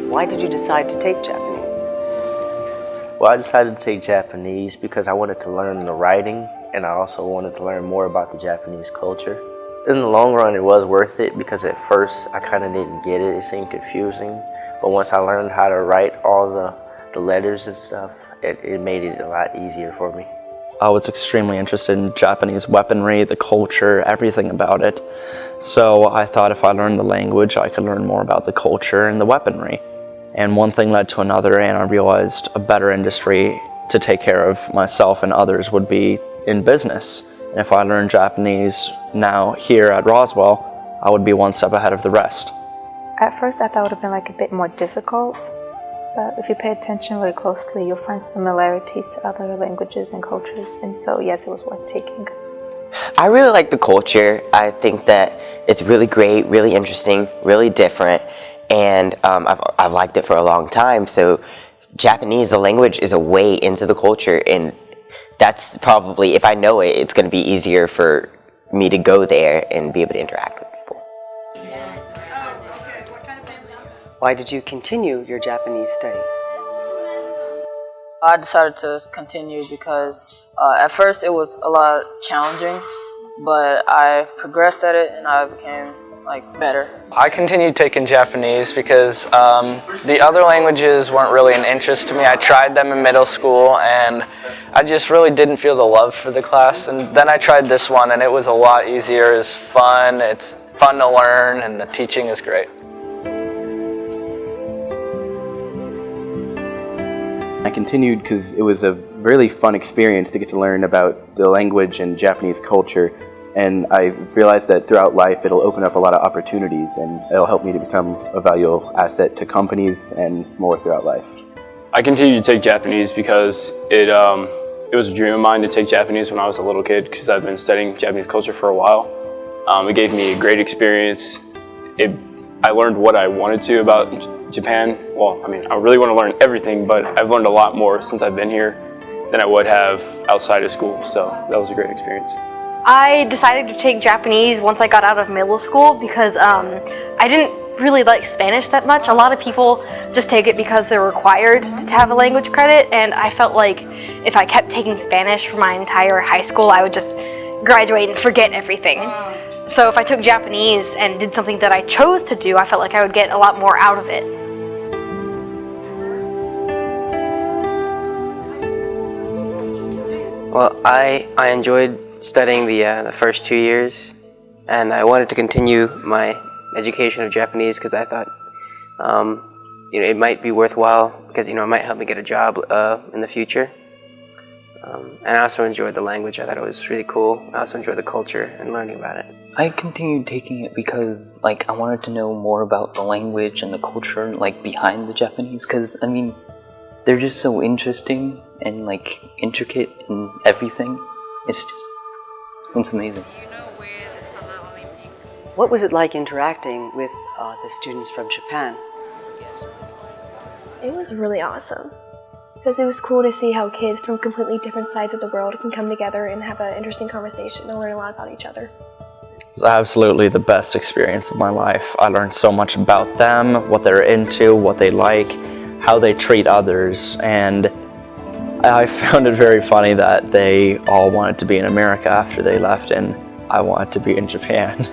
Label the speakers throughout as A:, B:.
A: Why did you decide to take Japanese?
B: Well, I decided to take Japanese because I wanted to learn the writing, and I also wanted to learn more about the Japanese culture. In the long run, it was worth it because at first I kind of didn't get it. It seemed confusing. But once I learned how to write all the letters and stuff, it made it a lot easier for me.
C: I was extremely interested in Japanese weaponry, the culture, everything about it. So I thought if I learned the language, I could learn more about the culture and the weaponry. And one thing led to another, and I realized a better industry to take care of myself and others would be in business. And if I learned Japanese now here at Roswell, I would be one step ahead of the rest.
D: At first I thought it would have been like a bit more difficult, but if you pay attention really closely, you'll find similarities to other languages and cultures, and so yes, it was worth taking.
E: I really like the culture. I think that it's really great, really interesting, really different, and I've liked it for a long time. So Japanese, the language, is a way into the culture, and that's probably, if I know it, it's going to be easier for me to go there and be able to interact with people.
A: Why did you continue your Japanese studies?
F: I decided to continue because at first it was a lot challenging, but I progressed at it and I became better.
G: I continued taking Japanese because the other languages weren't really an interest to me. I tried them in middle school and I just really didn't feel the love for the class, and then I tried this one and it was a lot easier. It's fun to learn, and the teaching is great.
H: I continued because it was a really fun experience to get to learn about the language and Japanese culture, and I realized that throughout life it'll open up a lot of opportunities and it'll help me to become a valuable asset to companies and more throughout life.
I: I continued to take Japanese because it was a dream of mine to take Japanese when I was a little kid, because I've been studying Japanese culture for a while. It gave me a great experience. I learned what I wanted to about Japan. Well, I mean, I really want to learn everything, but I've learned a lot more since I've been here than I would have outside of school, so that was a great experience.
J: I decided to take Japanese once I got out of middle school because I didn't really like Spanish that much. A lot of people just take it because they're required to have a language credit, and I felt like if I kept taking Spanish for my entire high school, I would just graduate and forget everything. So if I took Japanese and did something that I chose to do, I felt like I would get a lot more out of it.
E: Well, I enjoyed studying the first 2 years, and I wanted to continue my education of Japanese because I thought it might be worthwhile because it might help me get a job in the future. And I also enjoyed the language. I thought it was really cool. I also enjoyed the culture and learning about it.
K: I continued taking it because I wanted to know more about the language and the culture behind the Japanese, because I mean they're just so interesting and intricate in everything. It's amazing.
A: What was it like interacting with the students from Japan?
L: It was really awesome, because it was cool to see how kids from completely different sides of the world can come together and have an interesting conversation and learn a lot about each other.
C: It was absolutely the best experience of my life. I learned so much about them, what they're into, what they like, how they treat others, and I found it very funny that they all wanted to be in America after they left, and I wanted to be in Japan.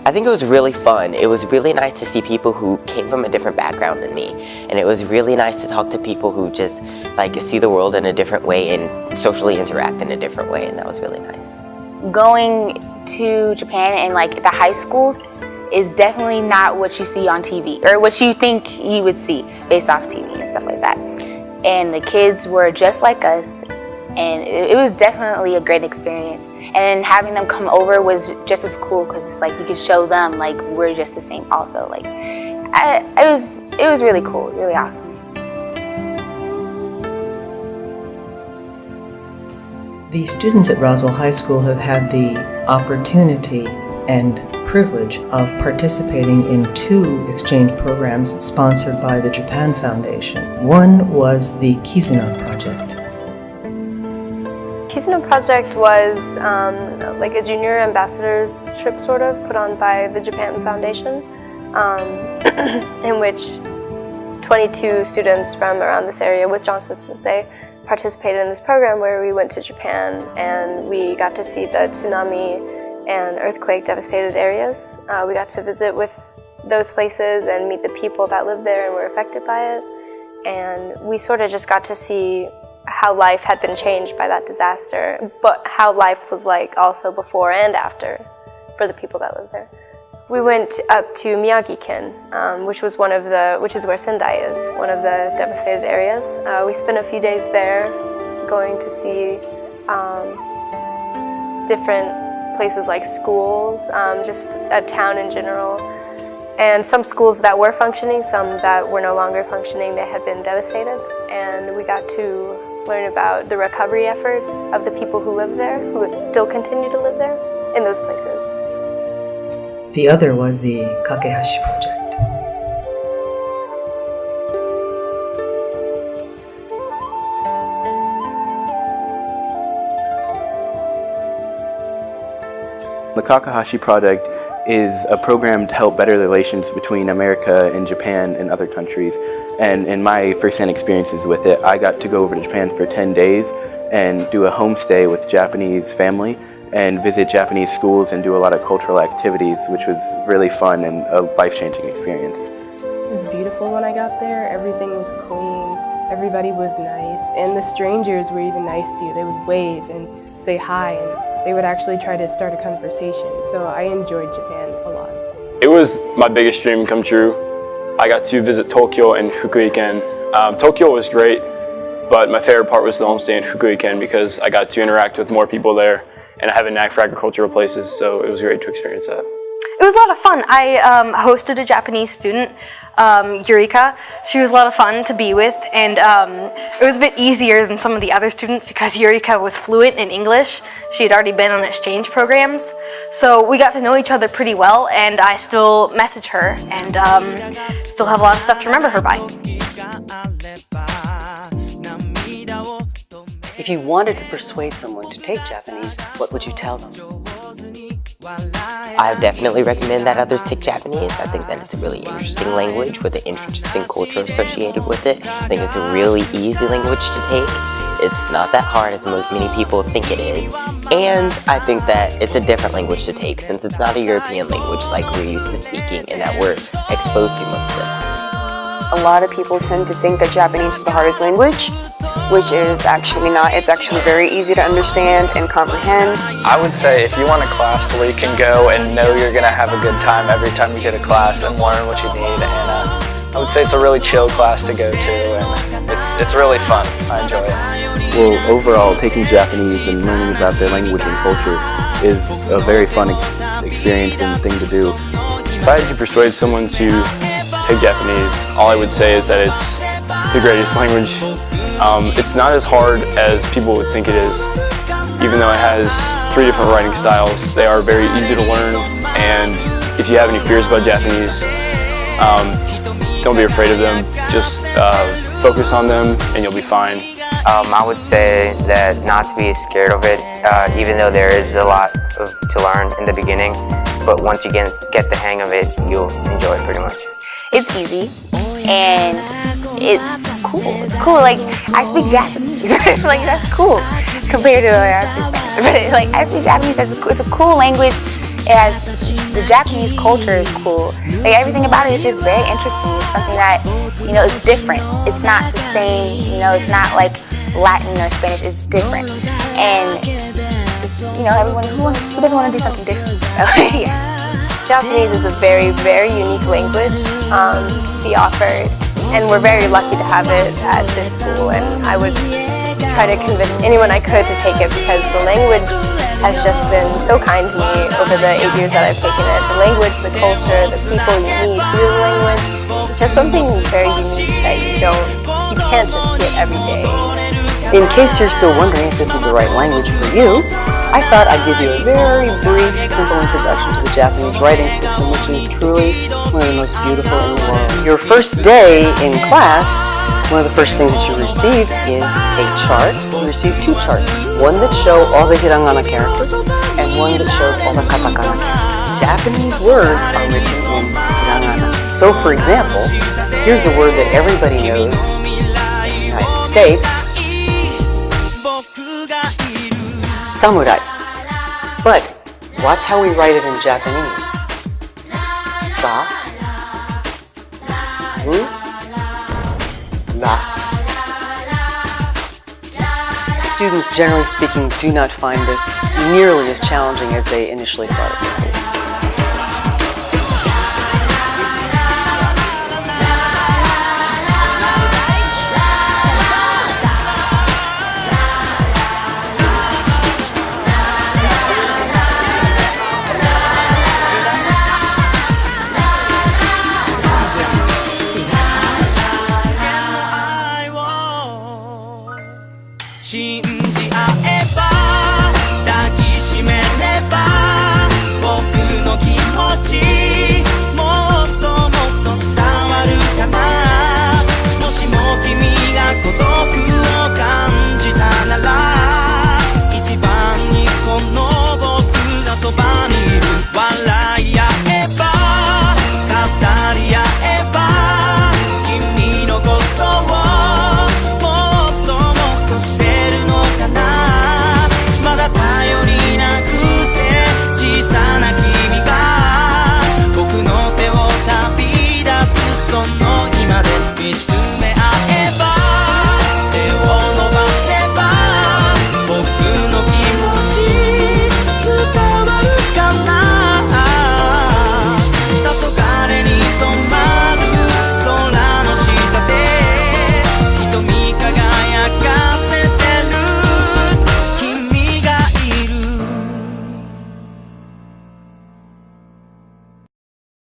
E: I think it was really fun. It was really nice to see people who came from a different background than me, and it was really nice to talk to people who just see the world in a different way and socially interact in a different way, and that was really nice.
M: Going to Japan and the high schools is definitely not what you see on TV, or what you think you would see based off TV and stuff like that. And the kids were just like us, and it was definitely a great experience. And having them come over was just as cool, because it's you could show them we're just the same also. It was really cool. It was really awesome.
N: The students at Roswell High School have had the opportunity and privilege of participating in 2 exchange programs sponsored by the Japan Foundation. One was the Kizuna Project.
L: Kizuna Project was a junior ambassadors trip sort of put on by the Japan Foundation, in which 22 students from around this area with Johnson Sensei participated in this program where we went to Japan and we got to see the tsunami and earthquake devastated areas. We got to visit with those places and meet the people that lived there and were affected by it. And we sort of just got to see how life had been changed by that disaster, but how life was like also before and after for the people that lived there. We went up to Miyagi-ken, which is where Sendai is, one of the devastated areas. We spent a few days there going to see different places like schools, just a town in general, and some schools that were functioning, some that were no longer functioning, they had been devastated. And we got to learn about the recovery efforts of the people who live there, who still continue to live there in those places.
N: The other was the Kakehashi Project.
H: The Kakehashi Project is a program to help better the relations between America and Japan and other countries. And in my first-hand experiences with it, I got to go over to Japan for 10 days and do a homestay with Japanese family and visit Japanese schools and do a lot of cultural activities, which was really fun and a life-changing experience.
O: It was beautiful when I got there. Everything was clean, everybody was nice, and the strangers were even nice to you. They would wave and say hi, and they would actually try to start a conversation. So I enjoyed Japan a lot.
I: It was my biggest dream come true. I got to visit Tokyo and Fukuiken. Tokyo was great, but my favorite part was the homestay in Fukuiken because I got to interact with more people there, and I have a knack for agricultural places, so it was great to experience that.
J: It was a lot of fun. I hosted a Japanese student, Eureka. She was a lot of fun to be with, and it was a bit easier than some of the other students because Eureka was fluent in English. She had already been on exchange programs, so we got to know each other pretty well, and I still message her and still have a lot of stuff to remember her by.
A: If you wanted to persuade someone to take Japanese, what would you tell them?
P: I definitely recommend that others take Japanese. I think that it's a really interesting language with an interesting culture associated with it. I think it's a really easy language to take. It's not that hard as many people think it is. And I think that it's a different language to take since it's not a European language like we're used to speaking and that we're exposed to most of the time.
Q: A lot of people tend to think that Japanese is the hardest language, which is actually not. It's actually very easy to understand and comprehend.
G: I would say if you want a class where you can go and know you're going to have a good time every time you get a class and learn what you need, and I would say it's a really chill class to go to, and it's really fun. I enjoy it.
H: Well, overall, taking Japanese and learning about their language and culture is a very fun experience and thing to do.
I: If I had to persuade someone to take Japanese, all I would say is that it's the greatest language. It's not as hard as people would think it is. Even though it has 3 different writing styles, they are very easy to learn, and if you have any fears about Japanese, don't be afraid of them. Just focus on them and you'll be fine.
E: I would say that not to be scared of it, even though there is a lot to learn in the beginning, but once you get the hang of it, you'll enjoy it pretty much.
M: It's easy and it's cool. It's cool. Like, I speak Japanese. Like, that's cool compared to like, I speak Spanish. But like, I speak Japanese. It's a cool language. It has the Japanese culture is cool. Like, everything about it is just very interesting. It's something that, you know, it's different. It's not the same. You know, it's not like Latin or Spanish. It's different. And it's, you know, everyone who doesn't want to do something different. So yeah.
L: Japanese is a very, very unique language to be offered, and we're very lucky to have it at this school, and I would try to convince anyone I could to take it because the language has just been so kind to me over the 8 years that I've taken it. The language, the culture, the people you meet through the language, just something very unique that you can't just get every day.
A: In case you're still wondering if this is the right language for you, I thought I'd give you a very brief, simple introduction to the Japanese writing system, which is truly one of the most beautiful in the world. Your first day in class, one of the first things that you receive is a chart. You receive 2 charts, one that shows all the hiragana characters and one that shows all the katakana characters. Japanese words are written in hiragana. So, for example, Here's a word that everybody knows in the United States. Samurai. But watch how we write it in Japanese. Sa. Mu. La. Students, generally speaking, do not find this nearly as challenging as they initially thought it would be.